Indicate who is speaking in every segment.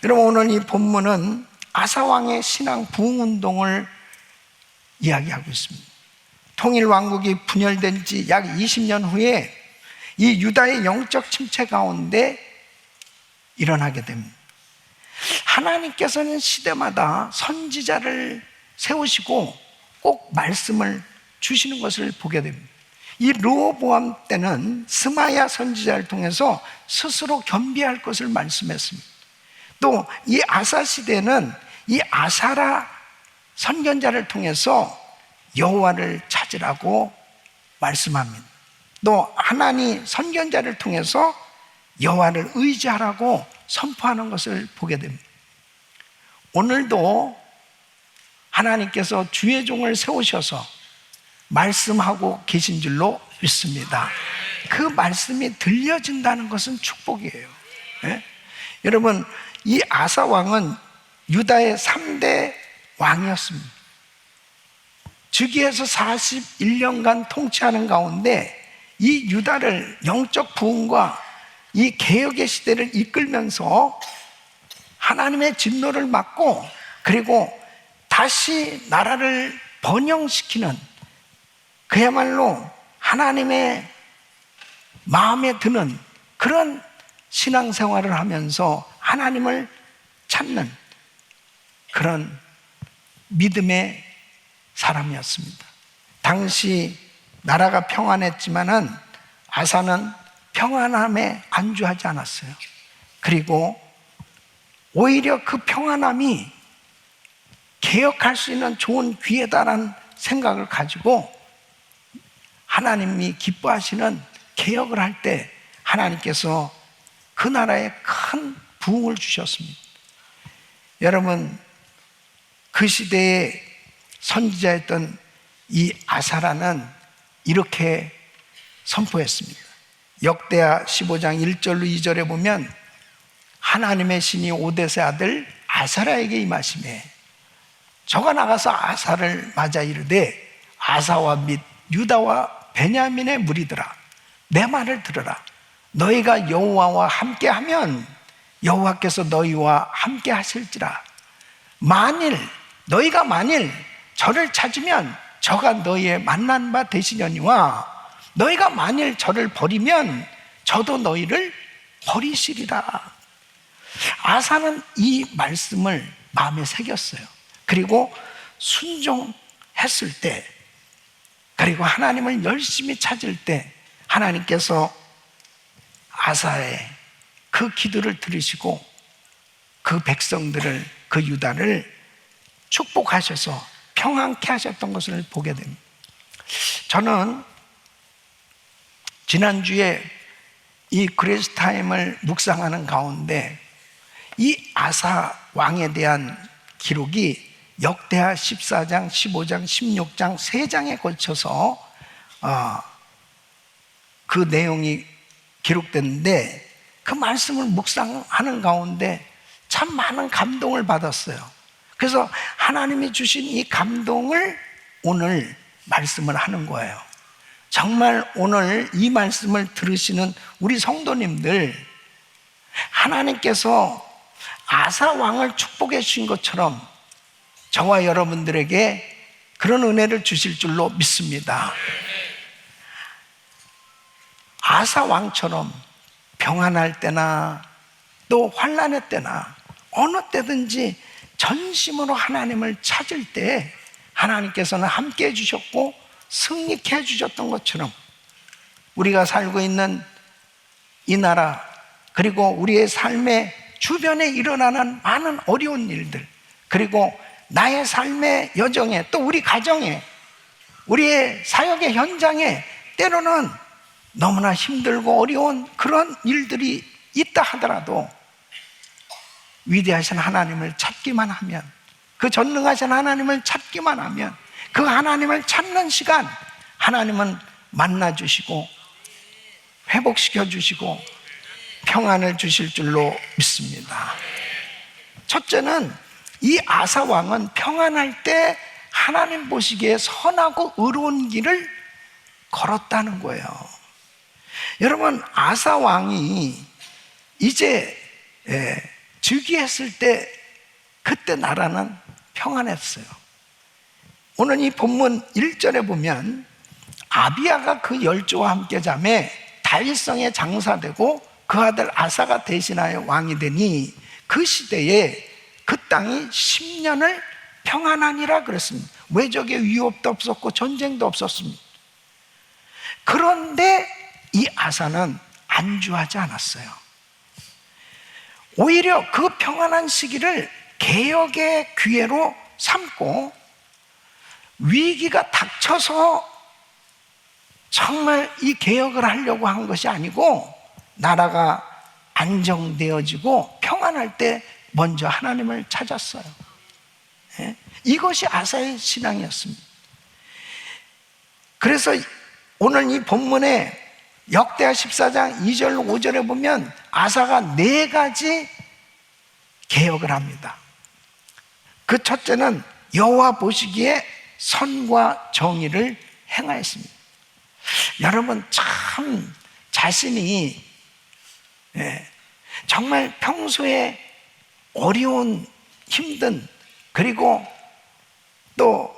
Speaker 1: 여러분, 오늘 이 본문은 아사왕의 신앙 부흥운동을 이야기하고 있습니다. 통일왕국이 분열된 지 약 20년 후에 이 유다의 영적 침체 가운데 일어나게 됩니다. 하나님께서는 시대마다 선지자를 세우시고 꼭 말씀을 주시는 것을 보게 됩니다. 이 르호보암 때는 스마야 선지자를 통해서 스스로 겸비할 것을 말씀했습니다. 또 이 아사 시대는 이 아사라 선견자를 통해서 여호와를 찾으라고 말씀합니다. 또 하나니 선견자를 통해서 여호와를 의지하라고 선포하는 것을 보게 됩니다. 오늘도 하나님께서 주의 종을 세우셔서 말씀하고 계신 줄로 믿습니다. 그 말씀이 들려진다는 것은 축복이에요. 네? 여러분, 이 아사 왕은 유다의 3대 왕이었습니다. 즉위해서 41년간 통치하는 가운데 이 유다를 영적 부흥과 이 개혁의 시대를 이끌면서 하나님의 진노를 막고, 그리고 다시 나라를 번영시키는, 그야말로 하나님의 마음에 드는 그런 신앙생활을 하면서 하나님을 찾는 그런 믿음의 사람이었습니다. 당시 나라가 평안했지만은 아사는 평안함에 안주하지 않았어요. 그리고 오히려 그 평안함이 개혁할 수 있는 좋은 기회다라는 생각을 가지고 하나님이 기뻐하시는 개혁을 할 때 하나님께서 그 나라에 큰 부흥을 주셨습니다. 여러분, 그 시대에 선지자였던 이 아사라는 이렇게 선포했습니다. 역대하 15장 1절로 2절에 보면 하나님의 신이 오뎃의 아들 아사라에게 임하시매 저가 나가서 아사를 맞아 이르되 아사와 및 유다와 베냐민의 무리들아, 내 말을 들으라. 너희가 여호와와 함께하면 여호와께서 너희와 함께 하실지라. 너희가 만일 저를 찾으면 저가 너희의 만난 바 되시려니와 너희가 만일 저를 버리면 저도 너희를 버리시리라. 아사는 이 말씀을 마음에 새겼어요. 그리고 순종했을 때, 그리고 하나님을 열심히 찾을 때 하나님께서 아사의 그 기도를 들으시고 그 백성들을, 그 유다를 축복하셔서 평안케 하셨던 것을 보게 됩니다. 저는 지난주에 이 그레이스 타임을 묵상하는 가운데 이 아사 왕에 대한 기록이 역대하 14장, 15장, 16장 3장에 걸쳐서 그 내용이 기록됐는데 그 말씀을 묵상하는 가운데 참 많은 감동을 받았어요. 그래서 하나님이 주신 이 감동을 오늘 말씀을 하는 거예요. 정말 오늘 이 말씀을 들으시는 우리 성도님들, 하나님께서 아사 왕을 축복해 주신 것처럼 저와 여러분들에게 그런 은혜를 주실 줄로 믿습니다. 아사 왕처럼 평안할 때나 또 환난의 때나 어느 때든지 전심으로 하나님을 찾을 때 하나님께서는 함께 해주셨고 승리케 해주셨던 것처럼 우리가 살고 있는 이 나라, 그리고 우리의 삶의 주변에 일어나는 많은 어려운 일들, 그리고 나의 삶의 여정에, 또 우리 가정에, 우리의 사역의 현장에 때로는 너무나 힘들고 어려운 그런 일들이 있다 하더라도 위대하신 하나님을 찾기만 하면, 그 전능하신 하나님을 찾기만 하면, 그 하나님을 찾는 시간 하나님은 만나주시고 회복시켜 주시고 평안을 주실 줄로 믿습니다. 첫째는 이 아사 왕은 평안할 때 하나님 보시기에 선하고 의로운 길을 걸었다는 거예요. 여러분, 아사 왕이 이제 즉위했을 때 그때 나라는 평안했어요. 오늘 이 본문 1절에 보면 아비야가 그 열조와 함께 자매 다윗성에 장사되고 그 아들 아사가 대신하여 왕이 되니 그 시대에 그 땅이 10년을 평안하니라 그랬습니다. 외적의 위협도 없었고 전쟁도 없었습니다. 그런데 이 아사는 안주하지 않았어요. 오히려 그 평안한 시기를 개혁의 기회로 삼고 위기가 닥쳐서 정말 이 개혁을 하려고 한 것이 아니고 나라가 안정되어지고 평안할 때 먼저 하나님을 찾았어요. 이것이 아사의 신앙이었습니다. 그래서 오늘 이 본문에 역대하 14장 2절 5절에 보면 아사가 4가지 개혁을 합니다. 그 첫째는 여호와 보시기에 선과 정의를 행하였습니다. 여러분 참 자신이 정말 평소에 어려운 힘든 그리고 또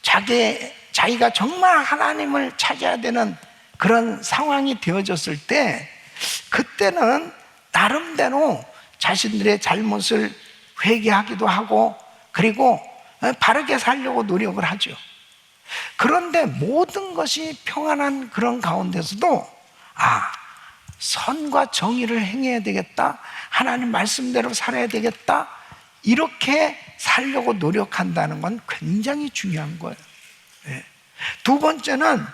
Speaker 1: 자기가 정말 하나님을 찾아야 되는 그런 상황이 되어졌을 때 그때는 나름대로 자신들의 잘못을 회개하기도 하고 그리고 바르게 살려고 노력을 하죠. 그런데 모든 것이 평안한 그런 가운데서도 선과 정의를 행해야 되겠다, 하나님 말씀대로 살아야 되겠다, 이렇게 살려고 노력한다는 건 굉장히 중요한 거예요. 두 번째는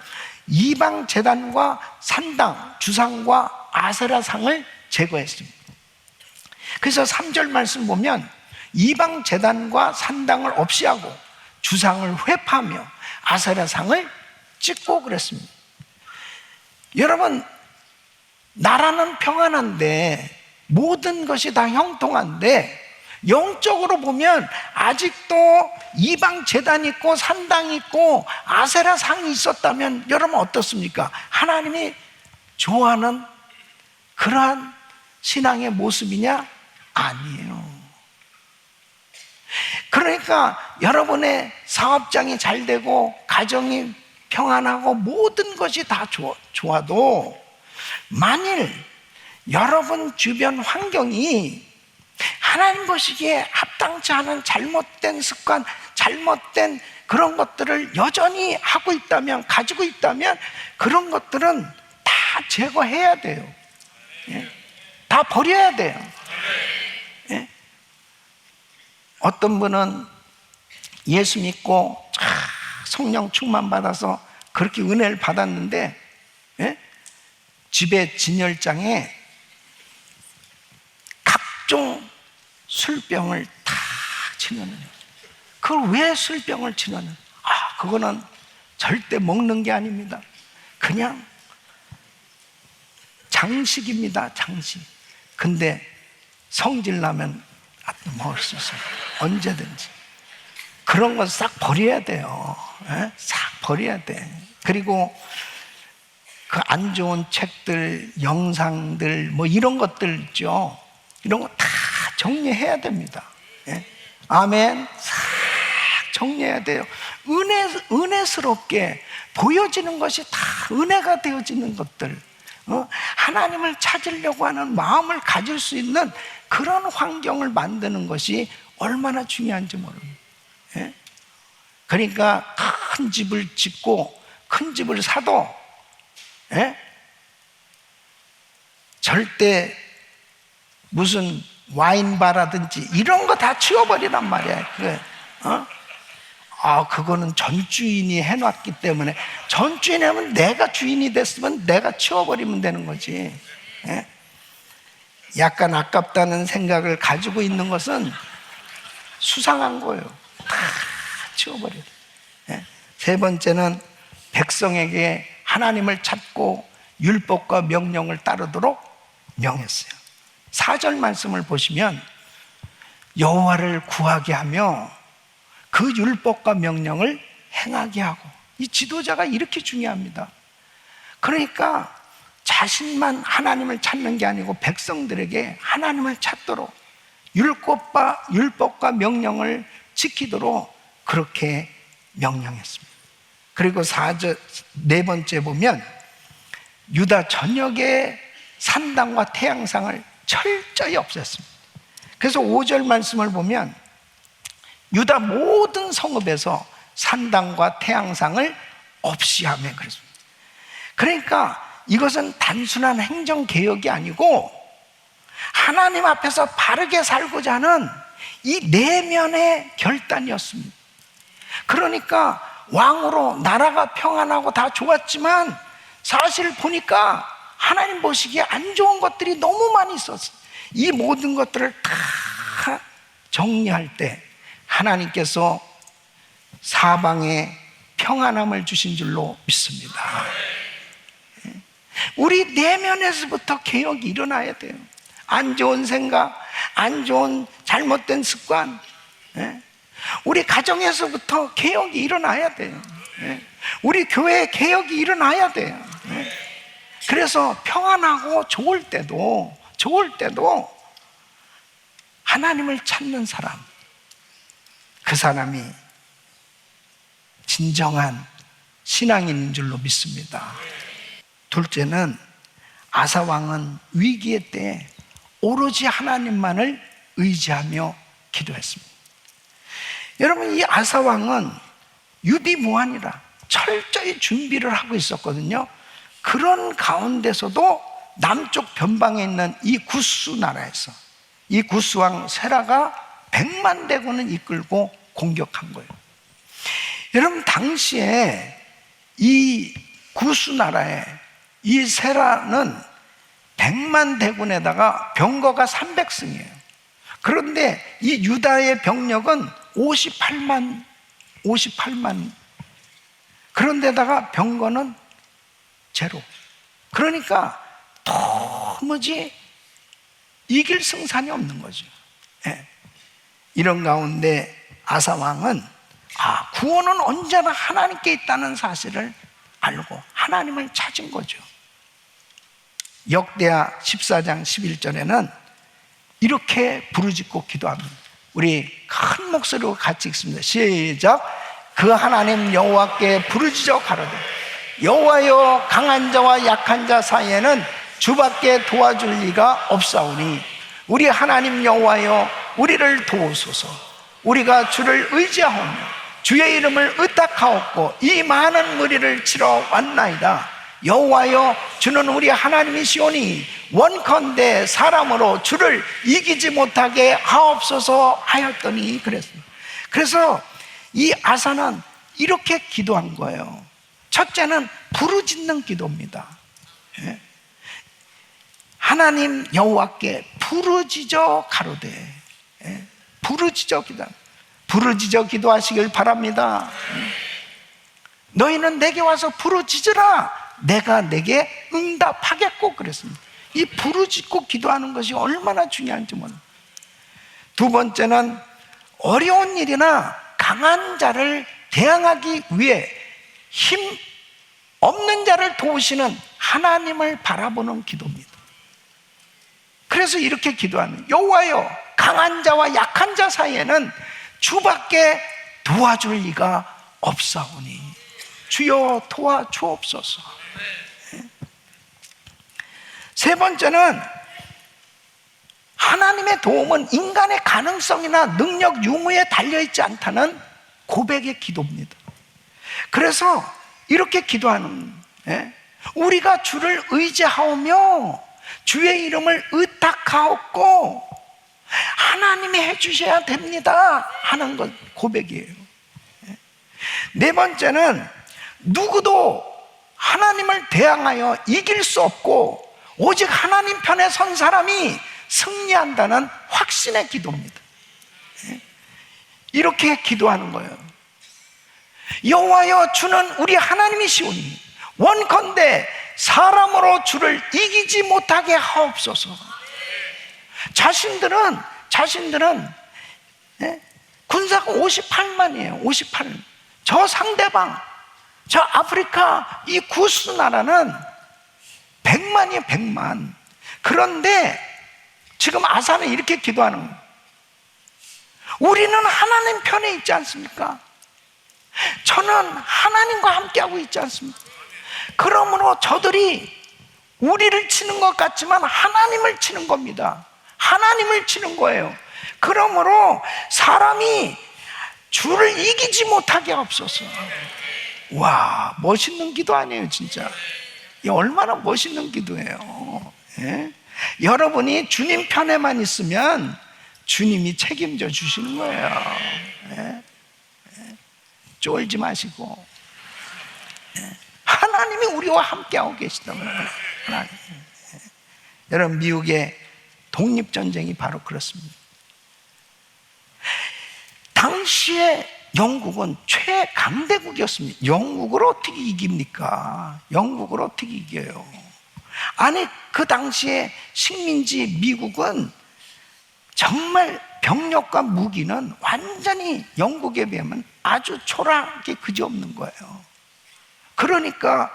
Speaker 1: 이방 제단과 산당, 주상과 아세라상을 제거했습니다. 그래서 3절 말씀 보면 이방 제단과 산당을 없이 하고 주상을 회파하며 아세라상을 찍고 그랬습니다. 여러분, 나라는 평안한데 모든 것이 다 형통한데 영적으로 보면 아직도 이방 제단이 있고 산당이 있고 아세라 상이 있었다면 여러분 어떻습니까? 하나님이 좋아하는 그러한 신앙의 모습이냐? 아니에요. 그러니까 여러분의 사업장이 잘 되고 가정이 평안하고 모든 것이 다 좋아도 만일 여러분 주변 환경이 하나님 보시기에 합당치 않은 잘못된 습관, 잘못된 그런 것들을 여전히 하고 있다면, 가지고 있다면 그런 것들은 다 제거해야 돼요. 다 버려야 돼요. 어떤 분은 예수 믿고 성령 충만 받아서 그렇게 은혜를 받았는데 집에 진열장에 각종 술병을 다 치는. 그걸 왜 술병을 치는? 그거는 절대 먹는 게 아닙니다. 그냥 장식입니다. 장식. 근데 성질 나면 먹을 수 있어요. 언제든지. 그런 건 싹 버려야 돼요. 싹 버려야 돼. 그리고 그 안 좋은 책들, 영상들, 뭐 이런 것들 있죠. 이런 거 다 정리해야 됩니다. 아멘. 싹 정리해야 돼요. 은혜스럽게 보여지는 것이 다 은혜가 되어지는 것들. 하나님을 찾으려고 하는 마음을 가질 수 있는 그런 환경을 만드는 것이 얼마나 중요한지 모릅니다. 그러니까 큰 집을 짓고 큰 집을 사도 절대 무슨 와인바라든지 이런 거 다 치워버리란 말이야. 그거는 전 주인이 해놨기 때문에, 전 주인이 하면 내가 주인이 됐으면 내가 치워버리면 되는 거지. 약간 아깝다는 생각을 가지고 있는 것은 수상한 거예요. 다 치워버려요. 세 번째는 백성에게 하나님을 찾고 율법과 명령을 따르도록 명했어요. 4절 말씀을 보시면 여호와를 구하게 하며 그 율법과 명령을 행하게 하고, 이 지도자가 이렇게 중요합니다. 그러니까 자신만 하나님을 찾는 게 아니고 백성들에게 하나님을 찾도록 율법과 명령을 지키도록 그렇게 명령했습니다. 그리고 네 번째 보면 유다 전역의 산당과 태양상을 철저히 없앴습니다. 그래서 5절 말씀을 보면 유다 모든 성읍에서 산당과 태양상을 없이 하며 그랬습니다. 그러니까 이것은 단순한 행정개혁이 아니고 하나님 앞에서 바르게 살고자 하는 이 내면의 결단이었습니다. 그러니까 왕으로 나라가 평안하고 다 좋았지만 사실 보니까 하나님 보시기에 안 좋은 것들이 너무 많이 있었어요. 이 모든 것들을 다 정리할 때 하나님께서 사방에 평안함을 주신 줄로 믿습니다. 우리 내면에서부터 개혁이 일어나야 돼요. 안 좋은 생각, 안 좋은 잘못된 습관, 우리 가정에서부터 개혁이 일어나야 돼요. 우리 교회에 개혁이 일어나야 돼요. 그래서 평안하고 좋을 때도 하나님을 찾는 사람, 그 사람이 진정한 신앙인인 줄로 믿습니다. 둘째는 아사 왕은 위기의 때에 오로지 하나님만을 의지하며 기도했습니다. 여러분, 이 아사 왕은 유비무환이라 철저히 준비를 하고 있었거든요. 그런 가운데서도 남쪽 변방에 있는 이 구스 나라에서 이 구스 왕 세라가 100만 대군을 이끌고 공격한 거예요. 여러분, 당시에 이 구스 나라에 이 세라는 100만 대군에다가 병거가 300승이에요. 그런데 이 유다의 병력은 58만. 그런데다가 병거는 제로. 그러니까 도무지 이길 승산이 없는 거죠. 이런 가운데 아사 왕은 구원은 언제나 하나님께 있다는 사실을 알고 하나님을 찾은 거죠. 역대하 14장 11절에는 이렇게 부르짖고 기도합니다. 우리 큰 목소리로 같이 읽습니다. 시작. 그 하나님 여호와께 부르짖어 가로되 여호와여, 강한 자와 약한 자 사이에는 주밖에 도와줄 리가 없사오니 우리 하나님 여호와여, 우리를 도우소서. 우리가 주를 의지하오며 주의 이름을 의탁하옵고 이 많은 무리를 치러 왔나이다. 여호와여, 주는 우리 하나님이시오니 원컨대 사람으로 주를 이기지 못하게 하옵소서 하였더니 그랬습니다. 그래서 이 아사는 이렇게 기도한 거예요. 첫째는 부르짖는 기도입니다. 하나님 여호와께 부르짖어 가로되, 부르짖어 기도하시길 바랍니다. 너희는 내게 와서 부르짖으라, 내가 내게 응답하겠고 그랬습니다. 이 부르짖고 기도하는 것이 얼마나 중요한지 몰라요. 두 번째는 어려운 일이나 강한 자를 대항하기 위해 힘 없는 자를 도우시는 하나님을 바라보는 기도입니다. 그래서 이렇게 기도하는, 여호와여, 강한 자와 약한 자 사이에는 주밖에 도와줄 리가 없사오니 주여 도와주옵소서. 세 번째는 하나님의 도움은 인간의 가능성이나 능력 유무에 달려있지 않다는 고백의 기도입니다. 그래서 이렇게 기도하는, 우리가 주를 의지하오며 주의 이름을 의탁하옵고 하나님이 해주셔야 됩니다 하는 것, 고백이에요. 네 번째는 누구도 하나님을 대항하여 이길 수 없고 오직 하나님 편에 선 사람이 승리한다는 확신의 기도입니다. 이렇게 기도하는 거예요. 여호와여, 주는 우리 하나님이시오니 원컨대 사람으로 주를 이기지 못하게 하옵소서. 자신들은 군사가 58만이에요 58. 저 상대방, 저 아프리카 이 구스 나라는 100만이에요 100만. 그런데 지금 아사는 이렇게 기도하는 거예요. 우리는 하나님 편에 있지 않습니까? 저는 하나님과 함께하고 있지 않습니까? 그러므로 저들이 우리를 치는 것 같지만 하나님을 치는 겁니다. 하나님을 치는 거예요. 그러므로 사람이 주를 이기지 못하게 하옵소서. 와, 멋있는 기도 아니에요, 진짜. 이 얼마나 멋있는 기도예요. 예? 여러분이 주님 편에만 있으면 주님이 책임져 주시는 거예요. 예? 예? 쫄지 마시고. 예? 하나님이 우리와 함께하고 계시다는 거예요. 하나님. 예? 여러분, 미국의 독립전쟁이 바로 그렇습니다. 당시에 영국은 최강대국이었습니다. 영국을 어떻게 이깁니까? 영국을 어떻게 이겨요? 아니, 그 당시에 식민지 미국은 정말 병력과 무기는 완전히 영국에 비하면 아주 초라하게 그지없는 거예요. 그러니까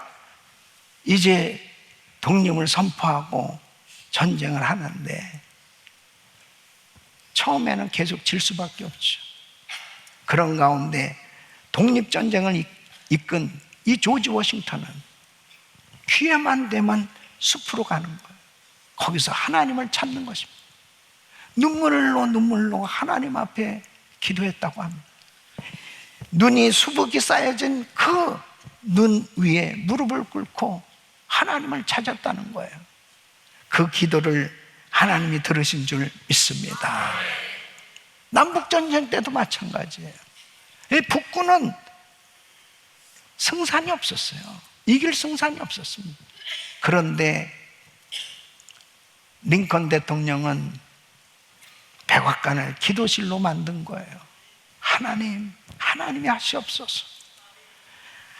Speaker 1: 이제 독립을 선포하고 전쟁을 하는데 처음에는 계속 질 수밖에 없죠. 그런 가운데 독립전쟁을 이끈 이 조지 워싱턴은 기회만 되면 숲으로 가는 거예요. 거기서 하나님을 찾는 것입니다. 눈물로 하나님 앞에 기도했다고 합니다. 눈이 수북이 쌓여진 그 눈 위에 무릎을 꿇고 하나님을 찾았다는 거예요. 그 기도를 하나님이 들으신 줄 믿습니다. 남북전쟁 때도 마찬가지예요. 북군은 승산이 없었어요. 이길 승산이 없었습니다. 그런데 링컨 대통령은 백악관을 기도실로 만든 거예요. 하나님이 하시옵소서.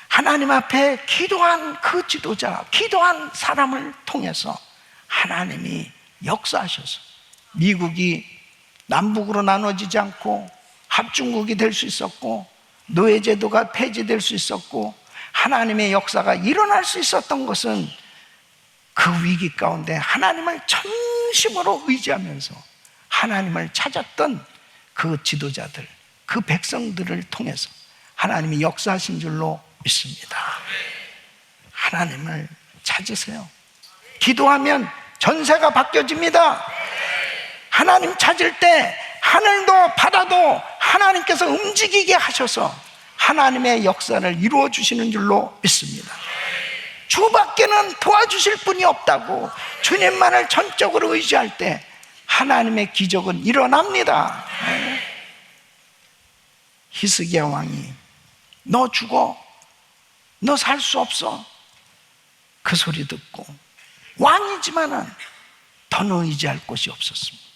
Speaker 1: 하나님 앞에 기도한 그 지도자, 기도한 사람을 통해서 하나님이 역사하셔서 미국이 남북으로 나눠지지 않고 합중국이 될 수 있었고 노예제도가 폐지될 수 있었고 하나님의 역사가 일어날 수 있었던 것은 그 위기 가운데 하나님을 전심으로 의지하면서 하나님을 찾았던 그 지도자들, 그 백성들을 통해서 하나님이 역사하신 줄로 믿습니다. 하나님을 찾으세요. 기도하면 전세가 바뀌어집니다. 하나님 찾을 때 하늘도 바다도 하나님께서 움직이게 하셔서 하나님의 역사를 이루어 주시는 줄로 믿습니다. 주밖에는 도와주실 분이 없다고 주님만을 전적으로 의지할 때 하나님의 기적은 일어납니다. 히스기야 왕이 너 죽어, 너 살 수 없어, 그 소리 듣고 왕이지만은 더는 의지할 곳이 없었습니다.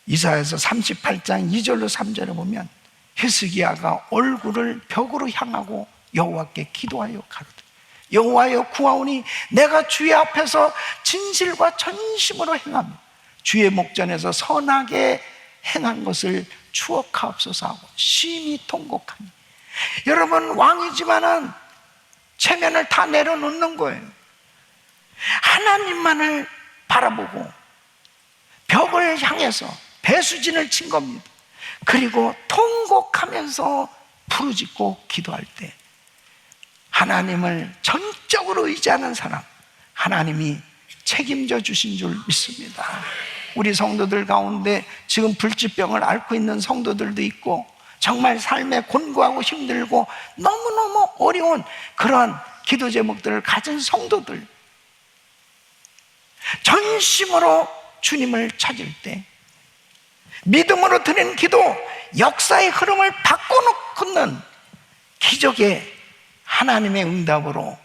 Speaker 1: 이사야서 38장 2절로 3절에 보면 히스기야가 얼굴을 벽으로 향하고 여호와께 기도하여 가로되 여호와여 구하오니 내가 주의 앞에서 진실과 전심으로 행하며 주의 목전에서 선하게 행한 것을 추억하옵소서 하고 심히 통곡하니. 여러분, 왕이지만은 체면을 다 내려놓는 거예요. 하나님만을 바라보고 벽을 향해서 배수진을 친 겁니다. 그리고 통곡하면서 부르짖고 기도할 때 하나님을 전적으로 의지하는 사람, 하나님이 책임져 주신 줄 믿습니다. 우리 성도들 가운데 지금 불치병을 앓고 있는 성도들도 있고 정말 삶에 곤고하고 힘들고 너무너무 어려운 그런 기도 제목들을 가진 성도들, 전심으로 주님을 찾을 때 믿음으로 드리는 기도, 역사의 흐름을 바꿔놓는 기적의 하나님의 응답으로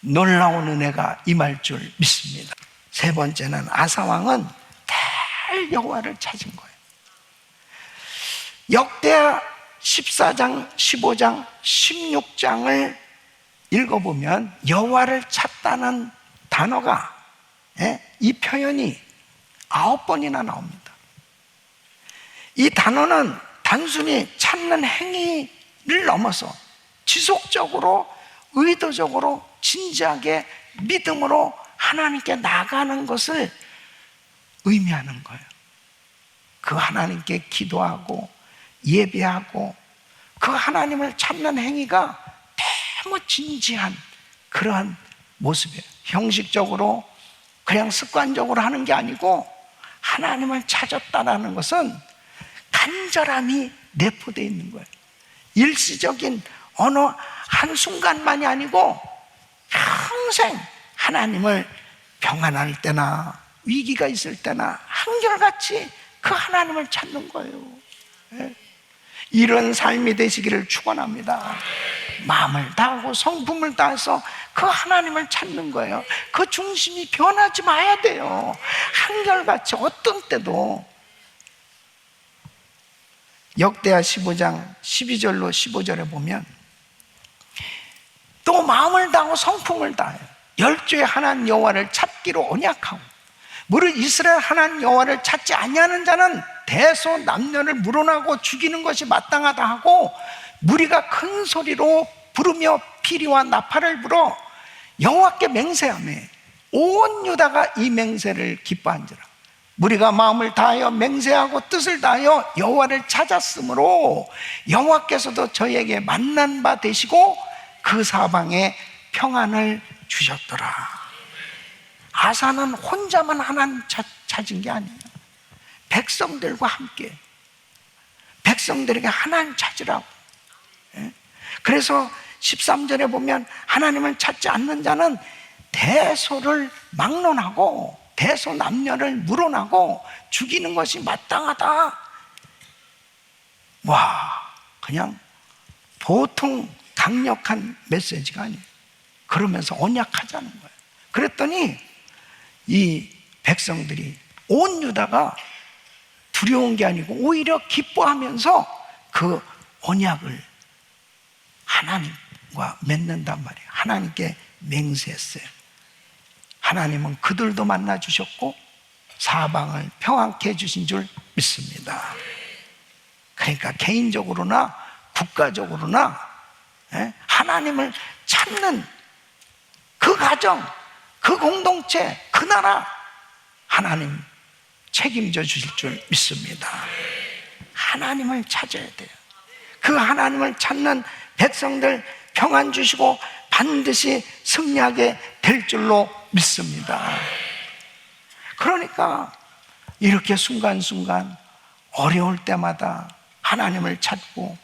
Speaker 1: 놀라운 은혜가 임할 줄 믿습니다. 세 번째는 아사왕은 늘 여호와를 찾은 거예요. 역대하 14장, 15장, 16장을 읽어보면 여호와를 찾다는 단어가, 이 표현이 9번이나 나옵니다. 이 단어는 단순히 찾는 행위를 넘어서 지속적으로, 의도적으로, 진지하게 믿음으로 하나님께 나가는 것을 의미하는 거예요. 그 하나님께 기도하고 예배하고 그 하나님을 찾는 행위가 너무 진지한 그러한 모습이에요. 형식적으로 그냥 습관적으로 하는 게 아니고 하나님을 찾았다라는 것은 간절함이 내포되어 있는 거예요. 일시적인 어느 한순간만이 아니고 평생 하나님을 평안할 때나 위기가 있을 때나 한결같이 그 하나님을 찾는 거예요. 이런 삶이 되시기를 축원합니다. 마음을 다하고 성품을 다해서 그 하나님을 찾는 거예요. 그 중심이 변하지 마야 돼요. 한결같이 어떤 때도. 역대하 15장 12절로 15절에 보면 또 마음을 다하고 성품을 다해요. 열조의 하나님 여호와를 찾기로 언약하고 무릇 이스라엘 하나님 여호와를 찾지 아니하는 자는 대소 남녀를 물어나고 죽이는 것이 마땅하다 하고 무리가 큰 소리로 부르며 피리와 나팔을 불어 여호와께 맹세하며 온 유다가 이 맹세를 기뻐한지라. 무리가 마음을 다하여 맹세하고 뜻을 다하여 여호와를 찾았으므로 여호와께서도 저희에게 만난 바 되시고 그 사방에 평안을 주셨더라. 아사는 혼자만 하나님 찾은 게 아니에요. 백성들과 함께 백성들에게 하나님 찾으라고. 그래서 13절에 보면 하나님을 찾지 않는 자는 대소를 막론하고 대소 남녀를 물어나고 죽이는 것이 마땅하다. 와, 그냥 보통 강력한 메시지가 아니에요. 그러면서 언약하자는 거예요. 그랬더니 이 백성들이 온 유다가 두려운 게 아니고 오히려 기뻐하면서 그 언약을 하나님과 맺는단 말이에요. 하나님께 맹세했어요. 하나님은 그들도 만나 주셨고 사방을 평안케 해주신 줄 믿습니다. 그러니까 개인적으로나 국가적으로나 하나님을 찾는 그 가정, 그 공동체, 그 나라 하나님 책임져 주실 줄 믿습니다. 하나님을 찾아야 돼요. 그 하나님을 찾는 백성들 평안 주시고 반드시 승리하게 될 줄로 믿습니다. 그러니까 이렇게 순간순간 어려울 때마다 하나님을 찾고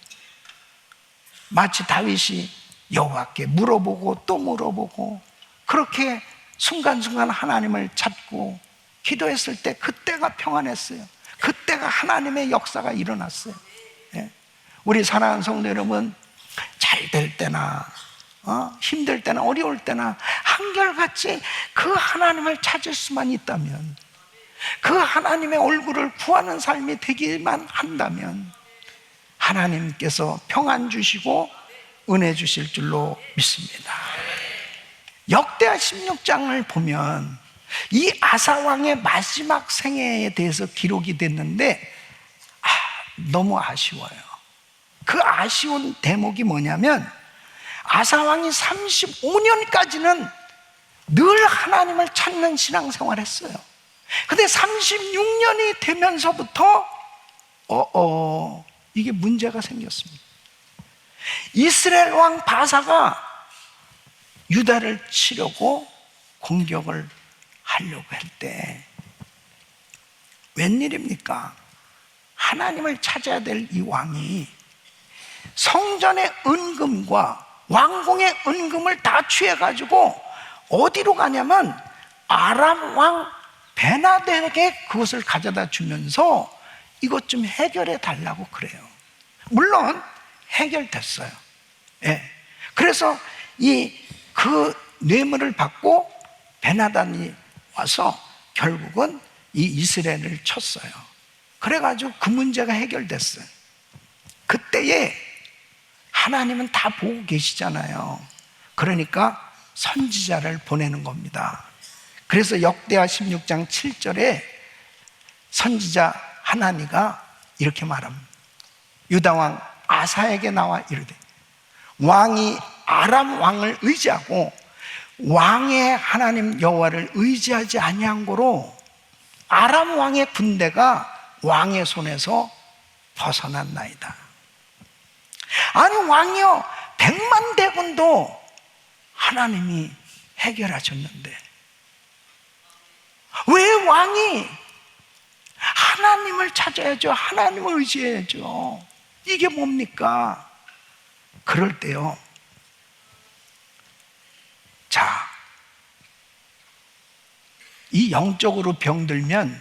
Speaker 1: 마치 다윗이 여호와께 물어보고 또 물어보고 그렇게 순간순간 하나님을 찾고 기도했을 때 그때가 평안했어요. 그때가 하나님의 역사가 일어났어요. 우리 사랑하는 성도 여러분, 잘 될 때나 힘들 때나 어려울 때나 한결같이 그 하나님을 찾을 수만 있다면, 그 하나님의 얼굴을 구하는 삶이 되기만 한다면 하나님께서 평안 주시고 은혜 주실 줄로 믿습니다. 역대하 16장을 보면 이 아사 왕의 마지막 생애에 대해서 기록이 됐는데 너무 아쉬워요. 그 아쉬운 대목이 뭐냐면 아사 왕이 35년까지는 늘 하나님을 찾는 신앙생활을 했어요. 근데 36년이 되면서부터 이게 문제가 생겼습니다. 이스라엘 왕 바사가 유다를 치려고 공격을 하려고 할 때 웬일입니까? 하나님을 찾아야 될 이 왕이 성전의 은금과 왕궁의 은금을 다 취해가지고 어디로 가냐면 아람 왕 베나덱에게 그것을 가져다 주면서 이것 좀 해결해 달라고 그래요. 물론 해결됐어요. 그래서 그 뇌물을 받고 베나단이 와서 결국은 이 이스라엘을 쳤어요. 그래가지고 그 문제가 해결됐어요. 그때에 하나님은 다 보고 계시잖아요. 그러니까 선지자를 보내는 겁니다. 그래서 역대하 16장 7절에 선지자 하나니가 이렇게 말합니다. 유다왕 아사에게 나와 이르되 왕이 아람 왕을 의지하고 왕의 하나님 여호와를 의지하지 아니한 고로 아람 왕의 군대가 왕의 손에서 벗어났나이다. 아니, 왕이요, 100만 대군도 하나님이 해결하셨는데 왜 왕이 하나님을 찾아야죠? 하나님을 의지해야죠. 이게 뭡니까? 그럴 때요, 자, 이 영적으로 병들면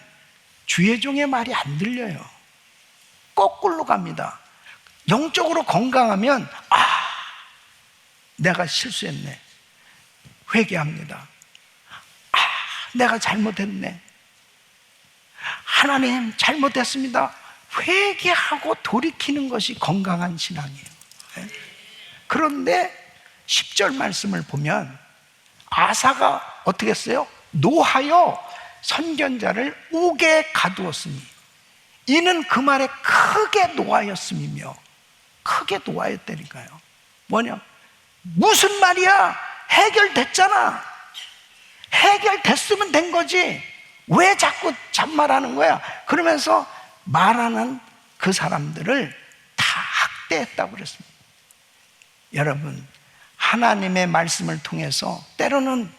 Speaker 1: 주의 종의 말이 안 들려요. 거꾸로 갑니다. 영적으로 건강하면 내가 실수했네, 회개합니다. 내가 잘못했네, 하나님 잘못했습니다, 회개하고 돌이키는 것이 건강한 신앙이에요. 그런데 10절 말씀을 보면 아사가 어떻게 했어요? 노하여 선견자를 옥에 가두었으니 이는 그 말에 크게 노하였음이며, 크게 노하였다니까요. 뭐냐? 무슨 말이야? 해결됐잖아. 해결됐으면 된 거지 왜 자꾸 잔말하는 거야? 그러면서 말하는 그 사람들을 다 학대했다고 그랬습니다. 여러분, 하나님의 말씀을 통해서 때로는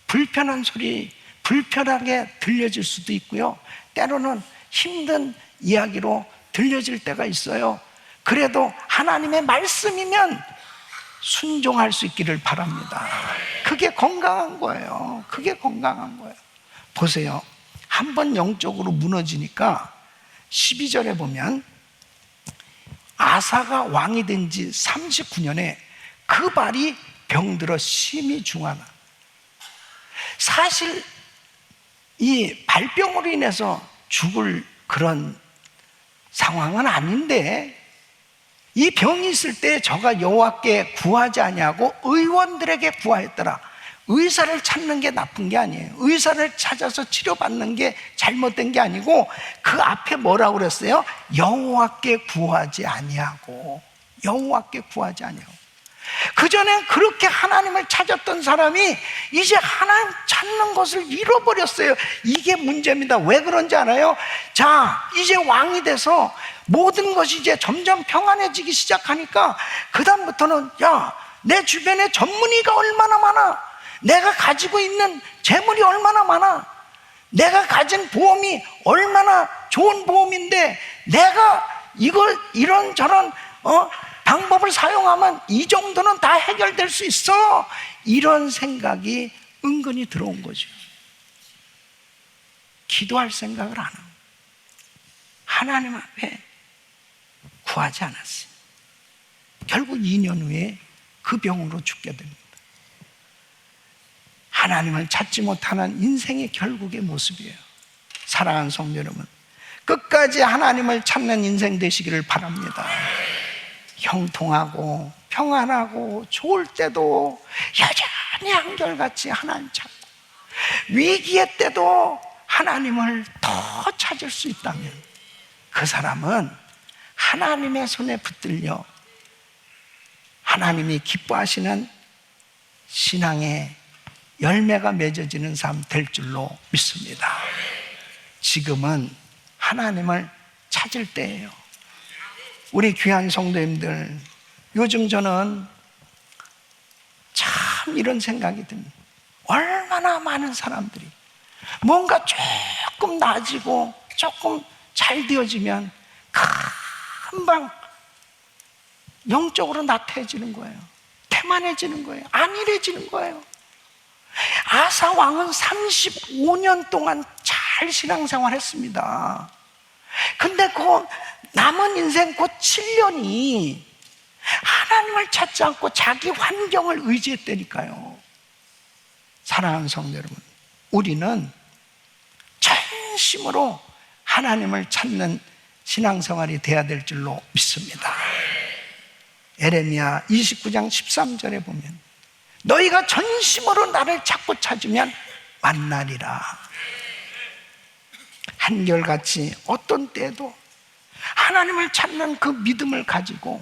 Speaker 1: 불편한 소리, 불편하게 들려질 수도 있고요, 때로는 힘든 이야기로 들려질 때가 있어요. 그래도 하나님의 말씀이면 순종할 수 있기를 바랍니다. 그게 건강한 거예요. 그게 건강한 거예요. 보세요. 한번 영적으로 무너지니까 12절에 보면 아사가 왕이 된 지 39년에 그 발이 병들어 심히 중하나. 사실 이 발병으로 인해서 죽을 그런 상황은 아닌데, 이 병이 있을 때 저가 여호와께 구하지 아니하고 의원들에게 구하였더라. 의사를 찾는 게 나쁜 게 아니에요. 의사를 찾아서 치료받는 게 잘못된 게 아니고, 그 앞에 뭐라고 그랬어요? 여호와께 구하지 아니하고, 여호와께 구하지 아니하고. 그전엔 그렇게 하나님을 찾았던 사람이 이제 하나님 찾는 것을 잃어버렸어요. 이게 문제입니다. 왜 그런지 알아요? 자, 이제 왕이 돼서 모든 것이 이제 점점 평안해지기 시작하니까 그 다음부터는 내 주변에 전문의가 얼마나 많아, 내가 가지고 있는 재물이 얼마나 많아, 내가 가진 보험이 얼마나 좋은 보험인데 내가 이걸 이런저런 방법을 사용하면 이 정도는 다 해결될 수 있어, 이런 생각이 은근히 들어온 거죠. 기도할 생각을 안 하고 하나님 앞에 구하지 않았어요. 결국 2년 후에 그 병으로 죽게 됩니다. 하나님을 찾지 못하는 인생의 결국의 모습이에요. 사랑하는 성도 여러분, 끝까지 하나님을 찾는 인생 되시기를 바랍니다. 형통하고 평안하고 좋을 때도 여전히 한결같이 하나님 찾고, 위기의 때도 하나님을 더 찾을 수 있다면 그 사람은 하나님의 손에 붙들려 하나님이 기뻐하시는 신앙의 열매가 맺어지는 삶 될 줄로 믿습니다. 지금은 하나님을 찾을 때예요. 우리 귀한 성도님들, 요즘 저는 참 이런 생각이 듭니다. 얼마나 많은 사람들이 뭔가 조금 나아지고 조금 잘 되어지면 금방 영적으로 나태해지는 거예요. 태만해지는 거예요. 안일해지는 거예요. 아사 왕은 35년 동안 잘 신앙생활 했습니다. 근데 그 남은 인생 곧 7년이 하나님을 찾지 않고 자기 환경을 의지했다니까요. 사랑하는 성도 여러분, 우리는 전심으로 하나님을 찾는 신앙생활이 돼야 될 줄로 믿습니다. 에레미야 29장 13절에 보면 너희가 전심으로 나를 찾고 찾으면 만나리라. 한결같이 어떤 때에도 하나님을 찾는 그 믿음을 가지고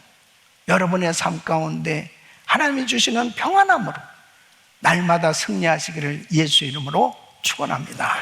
Speaker 1: 여러분의 삶 가운데 하나님이 주시는 평안함으로 날마다 승리하시기를 예수 이름으로 축원합니다.